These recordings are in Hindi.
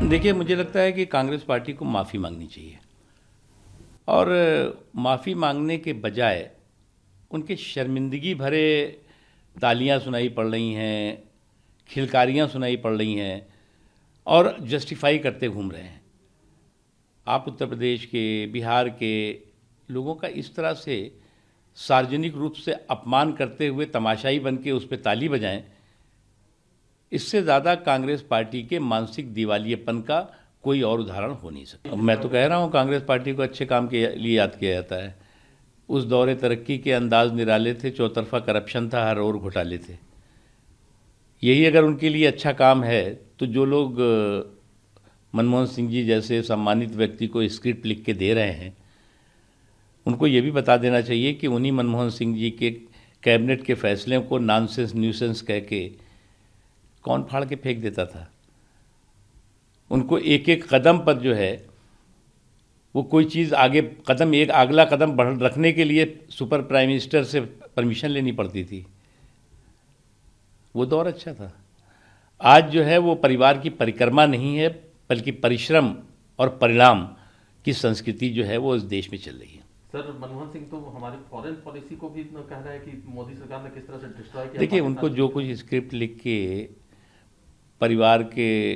देखिए, मुझे लगता है कि कांग्रेस पार्टी को माफ़ी मांगनी चाहिए और माफ़ी मांगने के बजाय उनके शर्मिंदगी भरे तालियां सुनाई पड़ रही हैं, खिलकारियां सुनाई पड़ रही हैं और जस्टिफाई करते घूम रहे हैं। आप उत्तर प्रदेश के, बिहार के लोगों का इस तरह से सार्वजनिक रूप से अपमान करते हुए तमाशाई बन के उस पर ताली बजाएं, इससे ज़्यादा कांग्रेस पार्टी के मानसिक दिवालियेपन का कोई और उदाहरण हो नहीं सकता। मैं तो कह रहा हूँ कांग्रेस पार्टी को अच्छे काम के लिए याद किया जाता है। उस दौरे तरक्की के अंदाज निराले थे, चौतरफा करप्शन था, हर ओर घोटाले थे। यही अगर उनके लिए अच्छा काम है तो जो लोग मनमोहन सिंह जी जैसे सम्मानित व्यक्ति को स्क्रिप्ट लिख के दे रहे हैं, उनको ये भी बता देना चाहिए कि उन्हीं मनमोहन सिंह जी के कैबिनेट के फैसले को नॉनसेंस न्यूसेंस कह के कौन फाड़ के फेंक देता था। उनको एक एक कदम पर जो है वो कोई चीज़ आगे कदम एक अगला कदम बढ़ रखने के लिए सुपर प्राइम मिनिस्टर से परमिशन लेनी पड़ती थी। वो दौर अच्छा था। आज जो है वो परिवार की परिक्रमा नहीं है, बल्कि परिश्रम और परिणाम की संस्कृति जो है वो इस देश में चल रही है। सर, मनमोहन सिंह तो हमारी फॉरेन पॉलिसी को भी कह रहा है कि मोदी सरकार ने किस तरह से डिस्ट्रॉय किया। देखिए, उनको जो कुछ स्क्रिप्ट लिख के परिवार के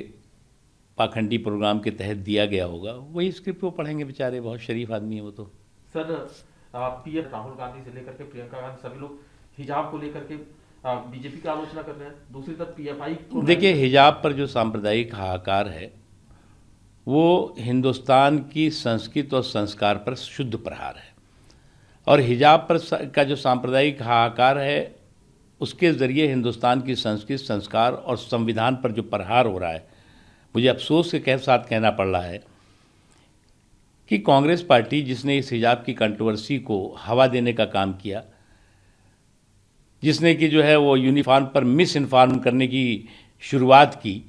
पाखंडी प्रोग्राम के तहत दिया गया होगा, वही स्क्रिप्ट वो पढ़ेंगे। बेचारे बहुत शरीफ आदमी है वो तो। सर, पीएम राहुल गांधी से लेकर के प्रियंका गांधी सभी लोग हिजाब को लेकर के बीजेपी की आलोचना कर रहे हैं। दूसरी तरफ पीएफआई को देखिए, हिजाब पर जो सांप्रदायिक हाहाकार है वो हिंदुस्तान की संस्कृति और संस्कार पर शुद्ध प्रहार है, और हिजाब पर का जो सांप्रदायिक हाहाकार है उसके ज़रिए हिंदुस्तान की संस्कृति, संस्कार और संविधान पर जो प्रहार हो रहा है, मुझे अफसोस के साथ कहना पड़ रहा है कि कांग्रेस पार्टी जिसने इस हिजाब की कंट्रोवर्सी को हवा देने का काम किया, जिसने कि जो है वो यूनिफॉर्म पर मिस इन्फॉर्म करने की शुरुआत की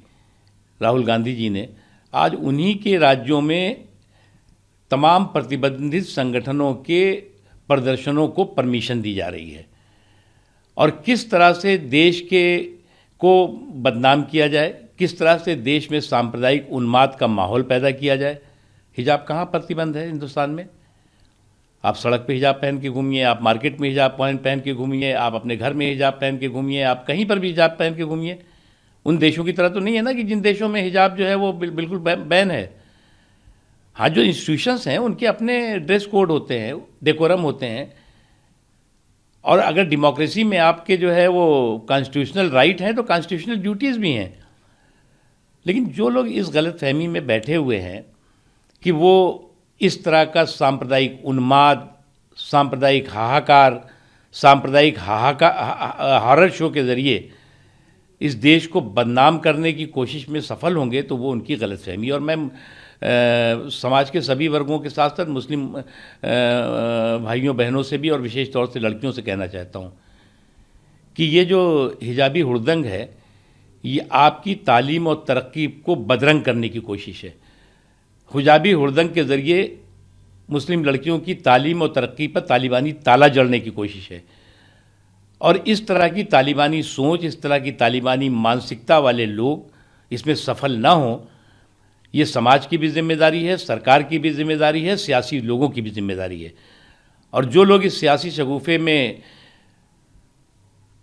राहुल गांधी जी ने, आज उन्हीं के राज्यों में तमाम प्रतिबंधित संगठनों के प्रदर्शनों को परमिशन दी जा रही है। और किस तरह से देश के को बदनाम किया जाए, किस तरह से देश में सांप्रदायिक उन्माद का माहौल पैदा किया जाए। हिजाब कहाँ प्रतिबंध है हिंदुस्तान में? आप सड़क पे हिजाब पहन के घूमिए, आप मार्केट में हिजाब पहन के घूमिए, आप अपने घर में हिजाब पहन के घूमिए, आप कहीं पर भी हिजाब पहन के घूमिए। उन देशों की तरह तो नहीं है ना कि जिन देशों में हिजाब जो है वो बिल्कुल बैन है। हाँ, जो इंस्टीट्यूशंस हैं उनके अपने ड्रेस कोड होते हैं, डेकोरम होते हैं, और अगर डेमोक्रेसी में आपके जो है वो कॉन्स्टिट्यूशनल राइट हैं तो कॉन्स्टिट्यूशनल ड्यूटीज़ भी हैं। लेकिन जो लोग इस गलतफहमी में बैठे हुए हैं कि वो इस तरह का सांप्रदायिक उन्माद, सांप्रदायिक हाहाकार, हॉरर शो के ज़रिए इस देश को बदनाम करने की कोशिश में सफल होंगे, तो वो उनकी गलतफहमी। और मैं समाज के सभी वर्गों के साथ साथ मुस्लिम भाइयों बहनों से भी और विशेष तौर से लड़कियों से कहना चाहता हूँ कि ये जो हिजाबी हुड़दंग है ये आपकी तालीम और तरक्की को बदरंग करने की कोशिश है। हिजाबी हुड़दंग के ज़रिए मुस्लिम लड़कियों की तालीम और तरक्की पर तालिबानी ताला जड़ने की कोशिश है, और इस तरह की तालिबानी सोच, इस तरह की तालिबानी मानसिकता वाले लोग इसमें सफल ना हों, ये समाज की भी जिम्मेदारी है, सरकार की भी जिम्मेदारी है, सियासी लोगों की भी जिम्मेदारी है। और जो लोग इस सियासी शगुफे में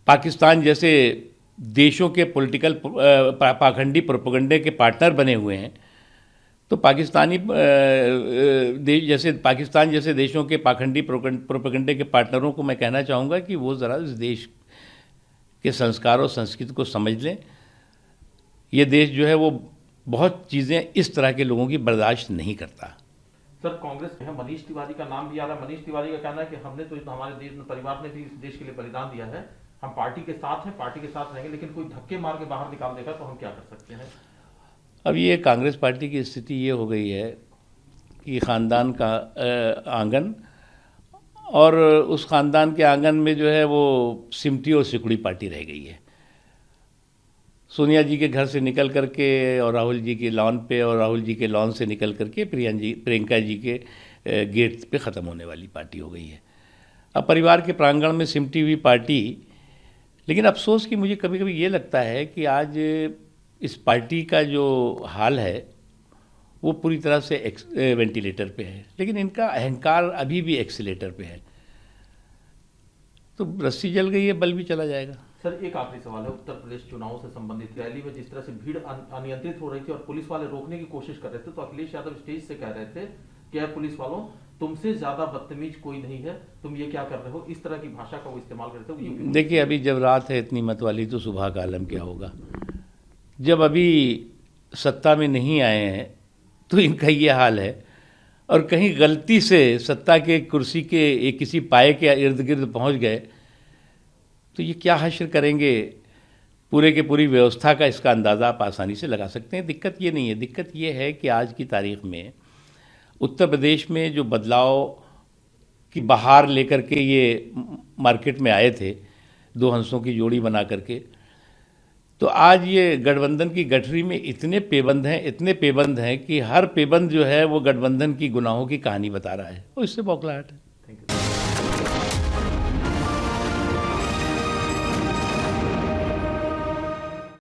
पाकिस्तान जैसे देशों के पॉलिटिकल पाखंडी प्रोपेगेंडे के पार्टनर बने हुए हैं, तो पाकिस्तान जैसे देशों के पाखंडी प्रोपेगेंडे के पार्टनरों को मैं कहना चाहूँगा कि वो ज़रा इस देश के संस्कार और संस्कृति को समझ लें। ये देश जो है वो बहुत चीज़ें इस तरह के लोगों की बर्दाश्त नहीं करता। सर, कांग्रेस में मनीष तिवारी का नाम भी आ रहा है। मनीष तिवारी का कहना है कि हमने तो हमारे देश में परिवार ने भी इस देश के लिए बलिदान दिया है, हम पार्टी के साथ हैं, पार्टी के साथ रहेंगे, लेकिन कोई धक्के मार के बाहर निकाल देगा तो हम क्या कर सकते हैं? अब ये कांग्रेस पार्टी की स्थिति ये हो गई है कि ख़ानदान का आंगन, और उस ख़ानदान के आंगन में जो है वो सिमटी और सिकुड़ी पार्टी रह गई है। सोनिया जी के घर से निकल करके और राहुल जी के लॉन पे, और राहुल जी के लॉन से निकल करके प्रियंका जी के गेट पे ख़त्म होने वाली पार्टी हो गई है। अब परिवार के प्रांगण में सिमटी हुई पार्टी, लेकिन अफसोस कि मुझे कभी कभी ये लगता है कि आज इस पार्टी का जो हाल है वो पूरी तरह से वेंटिलेटर पे है, लेकिन इनका अहंकार अभी भी एक्सीलेटर पे है। तो रस्सी जल गई है, बल भी चला जाएगा। सर एक आखिरी सवाल है, उत्तर प्रदेश चुनावों से संबंधित रैली में जिस तरह से भीड़ अनियंत्रित हो रही थी और पुलिस वाले रोकने की कोशिश कर रहे थे, तो अखिलेश यादव स्टेज से कह रहे थे कि यार पुलिस वालों, तुमसे ज्यादा बदतमीज कोई नहीं है, तुम ये क्या कर रहे हो, इस तरह की भाषा का वो इस्तेमाल करते हो। देखिए, अभी जब रात है इतनी मत वाली, तो सुबह का आलम क्या होगा। जब अभी सत्ता में नहीं आए हैं तो इनका ये हाल है, और कहीं गलती से सत्ता के कुर्सी के किसी पाए के इर्द गिर्द पहुंच गए तो ये क्या हश्र करेंगे पूरे के पूरी व्यवस्था का, इसका अंदाज़ा आप आसानी से लगा सकते हैं। दिक्कत ये नहीं है, दिक्कत ये है कि आज की तारीख में उत्तर प्रदेश में जो बदलाव की बहार लेकर के ये मार्केट में आए थे, दो हंसों की जोड़ी बना करके, तो आज ये गठबंधन की गठरी में इतने पेबंद हैं कि हर पेबंद जो है वो गठबंधन की गुनाहों की कहानी बता रहा है, और इससे बौखलाहट है।